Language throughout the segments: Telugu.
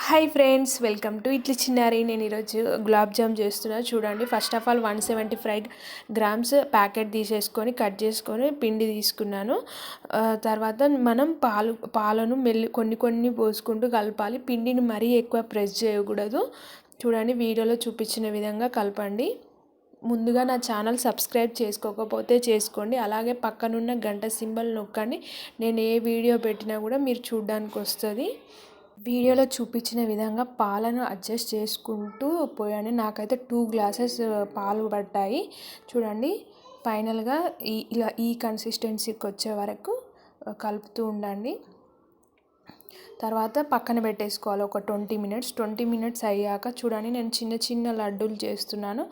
హాయ్ ఫ్రెండ్స్, వెల్కమ్ టు ఇట్లి చిన్నారి. నేను ఈరోజు గులాబ్ జామ్ చేస్తున్నా. చూడండి, first of all 175 grams packet తీసేసుకొని కట్ చేసుకొని పిండి తీసుకున్నాను. తర్వాత మనం పాలను కొన్ని కొన్ని పోసుకుంటూ కలపాలి. పిండిని మరీ ఎక్కువ ప్రెస్ చేయకూడదు. చూడండి, వీడియోలో చూపించిన విధంగా కలపండి. ముందుగా నా ఛానల్ సబ్స్క్రైబ్ చేసుకోకపోతే చేసుకోండి. అలాగే పక్కనున్న గంట సింబల్ నొక్కండి. నేను ఏ వీడియో పెట్టినా కూడా మీరు చూడడానికి వస్తుంది. వీడియోలో చూపించిన విధంగా పాలను అడ్జస్ట్ చేసుకుంటూ పోయండి. నాకైతే 2 గ్లాసెస్ పాలు పట్టాయి. చూడండి, ఫైనల్గా ఈ కన్సిస్టెన్సీకి వచ్చే వరకు కలుపుతూ ఉండండి. తర్వాత పక్కన పెట్టేసుకోవాలి ఒక 20 మినిట్స్ అయ్యాక చూడండి, నేను చిన్న చిన్న లడ్డూలు చేస్తున్నాను.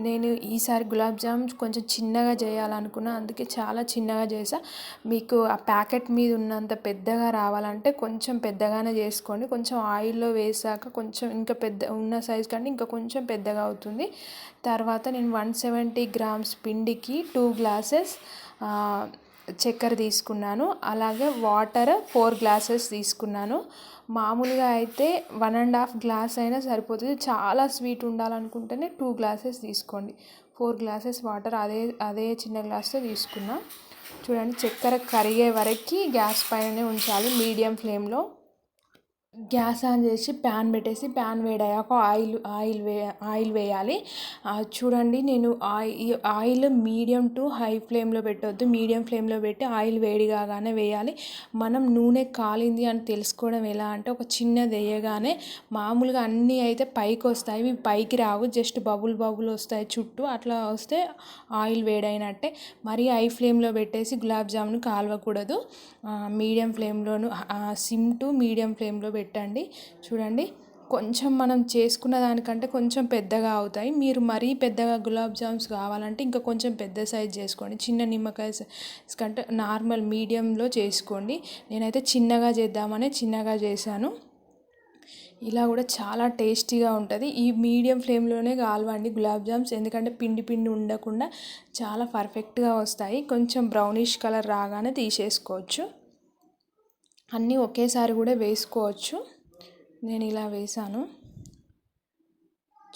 నేను ఈసారి గులాబ్ జామ్ కొంచెం చిన్నగా చేయాలనుకున్నా, అందుకే చాలా చిన్నగా చేసా. మీకు ఆ ప్యాకెట్ మీద ఉన్నంత పెద్దగా రావాలంటే కొంచెం పెద్దగానే చేసుకోండి. కొంచెం ఆయిల్లో వేసాక కొంచెం ఇంకా పెద్ద ఉన్న సైజు కంటే ఇంకా కొంచెం పెద్దగా అవుతుంది. తర్వాత నేను 170 గ్రామ్స్ పిండికి 2 గ్లాసెస్ చక్కెర తీసుకున్నాను. అలాగే వాటర్ 4 గ్లాసెస్ తీసుకున్నాను. మామూలుగా అయితే 1.5 గ్లాస్ అయినా సరిపోతుంది. చాలా స్వీట్ ఉండాలనుకుంటేనే 2 గ్లాసెస్ తీసుకోండి. 4 గ్లాసెస్ వాటర్ అదే చిన్న గ్లాస్తో తీసుకున్నా. చూడండి, చక్కెర కరిగే వరకు గ్యాస్ పైనే ఉంచాలి మీడియం ఫ్లేమ్లో. గ్యాస్ ఆన్ చేసి ప్యాన్ పెట్టేసి ప్యాన్ వేడయ్యాక ఆయిల్ వేయాలి. చూడండి, నేను ఆయిల్ మీడియం టు హై ఫ్లేమ్లో పెట్టొద్దు. మీడియం ఫ్లేమ్లో పెట్టి ఆయిల్ వేడి కాగానే వేయాలి. మనం నూనె కాలింది అని తెలుసుకోవడం ఎలా అంటే, ఒక చిన్నది వేయగానే మామూలుగా అన్నీ అయితే పైకి వస్తాయి, ఇవి పైకి రావు, జస్ట్ బబుల్ వస్తాయి చుట్టూ. అట్లా వస్తే ఆయిల్ వేడైనట్టే. మరీ హై ఫ్లేమ్లో పెట్టేసి గులాబ్ జామున్ కాలవకూడదు. మీడియం ఫ్లేమ్లోను, సిమ్ టు మీడియం ఫ్లేమ్లో పెట్టండి. చూడండి, కొంచెం మనం చేసుకున్న దానికంటే కొంచెం పెద్దగా అవుతాయి. మీరు మరీ పెద్దగా గులాబ్ జామ్స్ కావాలంటే ఇంకా కొంచెం పెద్ద సైజ్ చేసుకోండి. చిన్న నిమ్మకాయ సైజ్ కంటే నార్మల్ మీడియంలో చేసుకోండి. నేనైతే చిన్నగా చేశాను. ఇలా కూడా చాలా టేస్టీగా ఉంటుంది. ఈ మీడియం ఫ్లేమ్లోనే కాలవండి గులాబ్ జామ్స్, ఎందుకంటే పిండి ఉండకుండా చాలా పర్ఫెక్ట్గా వస్తాయి. కొంచెం బ్రౌనిష్ కలర్ రాగానే తీసేసుకోవచ్చు. అన్నీ ఒకేసారి కూడా వేసుకోవచ్చు. నేను ఇలా వేసాను.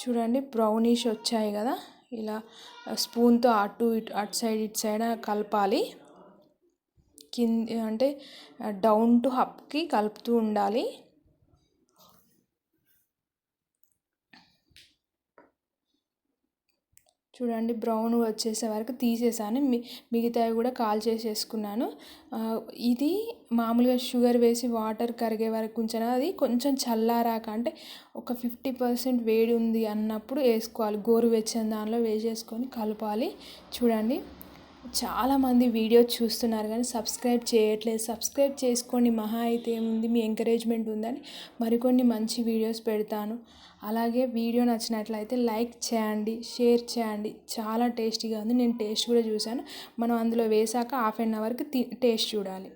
చూడండి, బ్రౌనిష్ వచ్చాయి కదా. ఇలా స్పూన్తో అటు సైడ్ కలపాలి. అంటే డౌన్ టు అప్కి కలుపుతూ ఉండాలి. చూడండి, బ్రౌన్ వచ్చేసే వరకు తీసేసాను. మిగతావి కూడా చేసేసుకున్నాను. ఇది మామూలుగా షుగర్ వేసి వాటర్ కరిగే వరకు ఉంచాను. అది కొంచెం చల్లారాక, అంటే ఒక 50% వేడి ఉంది అన్నప్పుడు వేసుకోవాలి. గోరువెచ్చని దానిలో వేసేసుకొని కలపాలి. చూడండి, చాలామంది వీడియో చూస్తున్నారు కానీ సబ్స్క్రైబ్ చేయట్లేదు. సబ్స్క్రైబ్ చేసుకోండి. మహా అయితే ఏముంది, మీ ఎంకరేజ్మెంట్ ఉందని మరికొన్ని మంచి వీడియోస్ పెడతాను. అలాగే వీడియో నచ్చినట్లయితే లైక్ చేయండి, షేర్ చేయండి. చాలా టేస్టీగా ఉంది. నేను టేస్ట్ కూడా చూశాను. మనం అందులో వేసాక 1/2 అవర్కి టేస్ట్ చూడాలి.